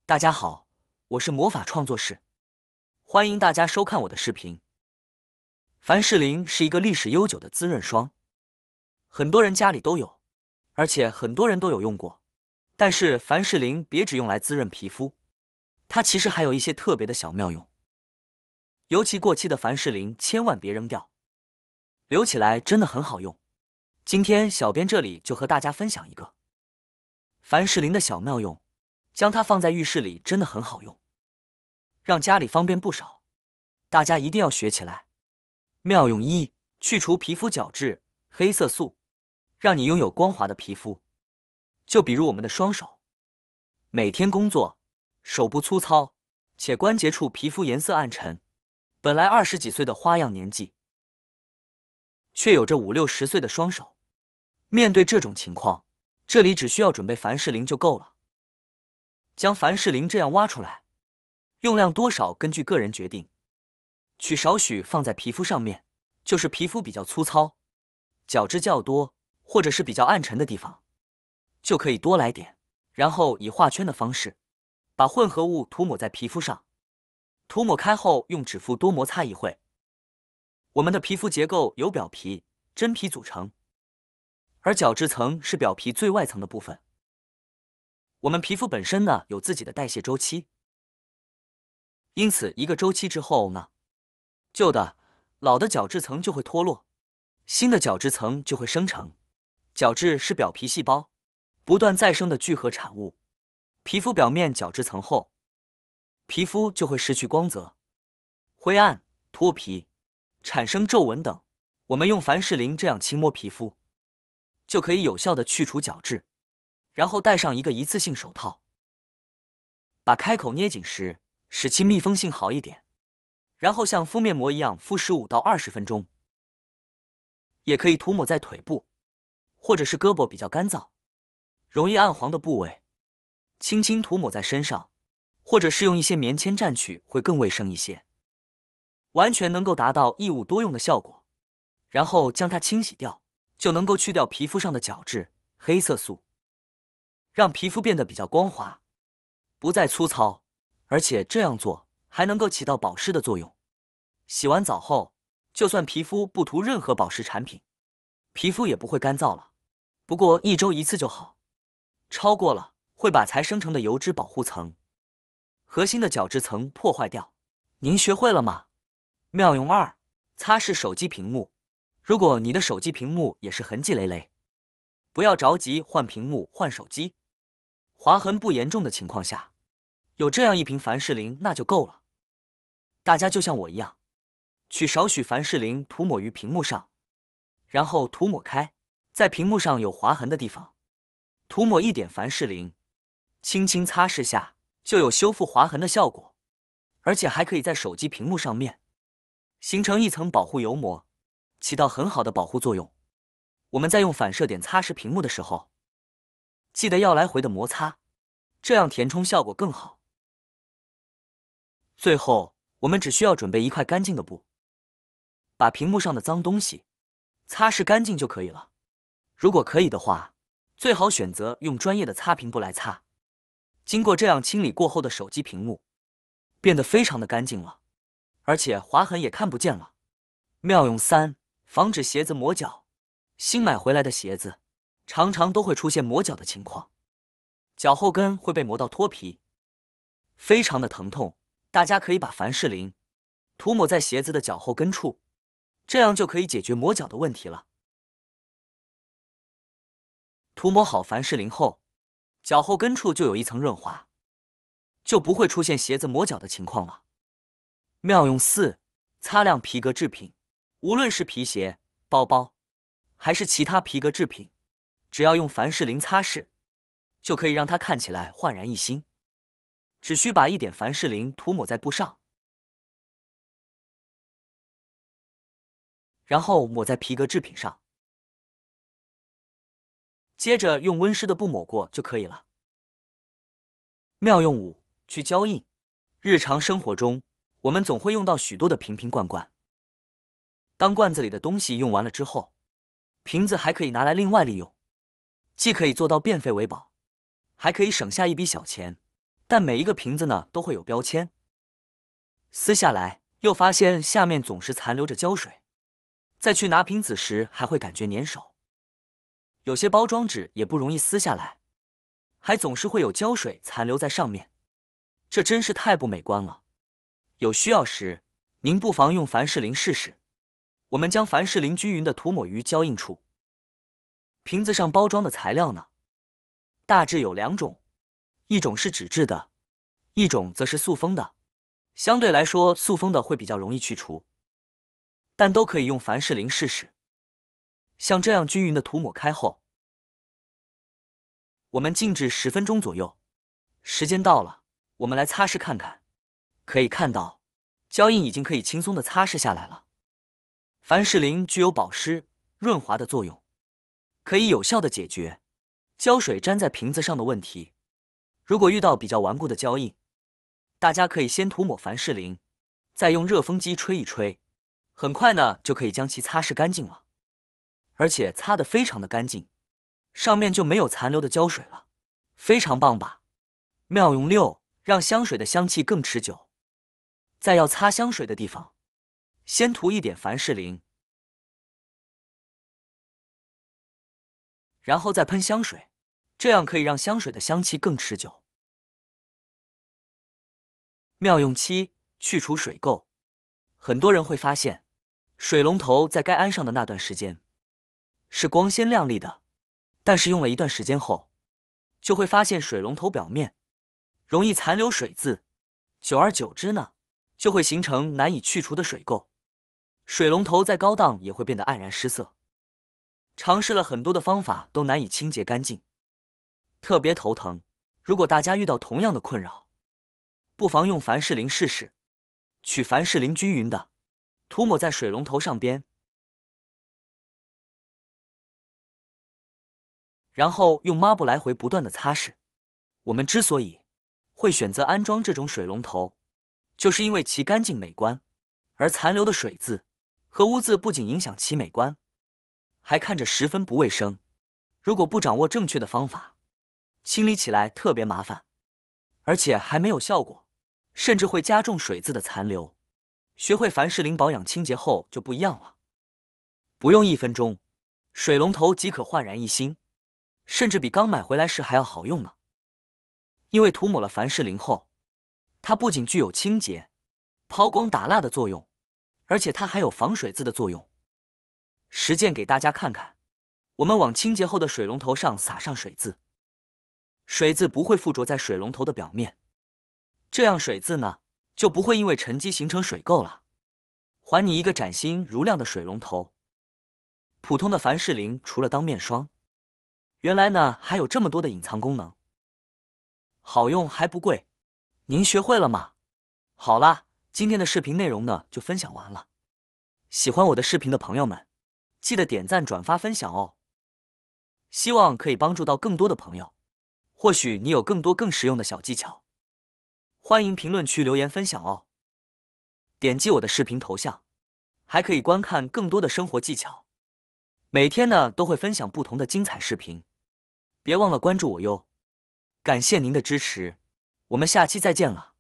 大家好，我是魔法创作室，欢迎大家收看我的视频。凡士林是一个历史悠久的滋润霜，很多人家里都有，而且很多人都有用过。但是凡士林别只用来滋润皮肤，它其实还有一些特别的小妙用。尤其过期的凡士林千万别扔掉，留起来真的很好用。今天小编这里就和大家分享一个凡士林的小妙用。将它放在浴室里真的很好用，让家里方便不少。大家一定要学起来。妙用一：去除皮肤角质、黑色素，让你拥有光滑的皮肤。就比如我们的双手，每天工作，手部粗糙，且关节处皮肤颜色暗沉，本来20几岁的花样年纪，却有着5、60岁的双手。面对这种情况，这里只需要准备凡士林就够了。将凡士林这样挖出来，用量多少根据个人决定，取少许放在皮肤上面，就是皮肤比较粗糙、角质较多或者是比较暗沉的地方，就可以多来点。然后以画圈的方式，把混合物涂抹在皮肤上，涂抹开后用指腹多摩擦一会。我们的皮肤结构由表皮、真皮组成，而角质层是表皮最外层的部分。我们皮肤本身呢有自己的代谢周期，因此一个周期之后呢，旧的、老的角质层就会脱落，新的角质层就会生成。角质是表皮细胞不断再生的聚合产物，皮肤表面角质层厚，皮肤就会失去光泽、灰暗、脱皮、产生皱纹等。我们用凡士林这样轻摸皮肤，就可以有效的去除角质。然后戴上一个一次性手套，把开口捏紧时，使其密封性好一点。然后像敷面膜一样敷15到20分钟。也可以涂抹在腿部，或者是胳膊比较干燥、容易暗黄的部位，轻轻涂抹在身上，或者是用一些棉签蘸取会更卫生一些，完全能够达到一物多用的效果。然后将它清洗掉，就能够去掉皮肤上的角质、黑色素，让皮肤变得比较光滑，不再粗糙，而且这样做还能够起到保湿的作用。洗完澡后，就算皮肤不涂任何保湿产品，皮肤也不会干燥了。不过1周1次就好，超过了会把才生成的油脂保护层、核心的角质层破坏掉。您学会了吗？妙用2：擦拭手机屏幕。如果你的手机屏幕也是痕迹累累，不要着急换屏幕、换手机。划痕不严重的情况下，有这样一瓶凡士林那就够了。大家就像我一样，取少许凡士林涂抹于屏幕上，然后涂抹开，在屏幕上有划痕的地方，涂抹一点凡士林，轻轻擦拭下，就有修复划痕的效果。而且还可以在手机屏幕上面形成一层保护油膜，起到很好的保护作用。我们在用反射点擦拭屏幕的时候，记得要来回的摩擦，这样填充效果更好。最后，我们只需要准备一块干净的布，把屏幕上的脏东西擦拭干净就可以了。如果可以的话，最好选择用专业的擦屏布来擦。经过这样清理过后的手机屏幕，变得非常的干净了，而且划痕也看不见了。妙用3：防止鞋子磨脚。新买回来的鞋子常常都会出现磨脚的情况，脚后跟会被磨到脱皮，非常的疼痛。大家可以把凡士林涂抹在鞋子的脚后跟处，这样就可以解决磨脚的问题了。涂抹好凡士林后，脚后跟处就有一层润滑，就不会出现鞋子磨脚的情况了。妙用4：擦亮皮革制品。无论是皮鞋、包包，还是其他皮革制品，只要用凡士林擦拭，就可以让它看起来焕然一新。只需把一点凡士林涂抹在布上，然后抹在皮革制品上，接着用温湿的布抹过就可以了。妙用5：去胶印。日常生活中，我们总会用到许多的瓶瓶罐罐。当罐子里的东西用完了之后，瓶子还可以拿来另外利用，既可以做到变废为宝，还可以省下一笔小钱。但每一个瓶子呢都会有标签，撕下来又发现下面总是残留着胶水，再去拿瓶子时还会感觉粘手。有些包装纸也不容易撕下来，还总是会有胶水残留在上面，这真是太不美观了。有需要时，您不妨用凡士林试试。我们将凡士林均匀地涂抹于胶印处。瓶子上包装的材料呢，大致有2种，一种是纸质的，一种则是塑封的。相对来说，塑封的会比较容易去除，但都可以用凡士林试试。像这样均匀的涂抹开后，我们静置10分钟左右。时间到了，我们来擦拭看看。可以看到，胶印已经可以轻松地擦拭下来了。凡士林具有保湿、润滑的作用，可以有效地解决胶水粘在瓶子上的问题。如果遇到比较顽固的胶印，大家可以先涂抹凡士林，再用热风机吹一吹，很快呢就可以将其擦拭干净了，而且擦得非常的干净，上面就没有残留的胶水了，非常棒吧？妙用6，让香水的香气更持久。在要擦香水的地方，先涂一点凡士林，然后再喷香水，这样可以让香水的香气更持久。妙用7，去除水垢。很多人会发现，水龙头在该安上的那段时间是光鲜亮丽的，但是用了一段时间后，就会发现水龙头表面容易残留水渍，久而久之呢，就会形成难以去除的水垢。水龙头再高档也会变得黯然失色。尝试了很多的方法都难以清洁干净，特别头疼。如果大家遇到同样的困扰，不妨用凡士林试试。取凡士林均匀的涂抹在水龙头上边，然后用抹布来回不断的擦拭。我们之所以会选择安装这种水龙头，就是因为其干净美观，而残留的水渍和污渍不仅影响其美观，还看着十分不卫生。如果不掌握正确的方法，清理起来特别麻烦，而且还没有效果，甚至会加重水渍的残留。学会凡士林保养清洁后就不一样了，不用1分钟，水龙头即可焕然一新，甚至比刚买回来时还要好用呢。因为涂抹了凡士林后，它不仅具有清洁、抛光打蜡的作用，而且它还有防水渍的作用。实践给大家看看，我们往清洁后的水龙头上撒上水渍，水渍不会附着在水龙头的表面，这样水渍呢就不会因为沉积形成水垢了，还你一个崭新如亮的水龙头。普通的凡士林除了当面霜，原来呢还有这么多的隐藏功能，好用还不贵。您学会了吗？好啦，今天的视频内容呢就分享完了。喜欢我的视频的朋友们，记得点赞、转发、分享哦。希望可以帮助到更多的朋友，或许你有更多更实用的小技巧，欢迎评论区留言分享哦。点击我的视频头像，还可以观看更多的生活技巧。每天呢都会分享不同的精彩视频，别忘了关注我哟。感谢您的支持，我们下期再见了。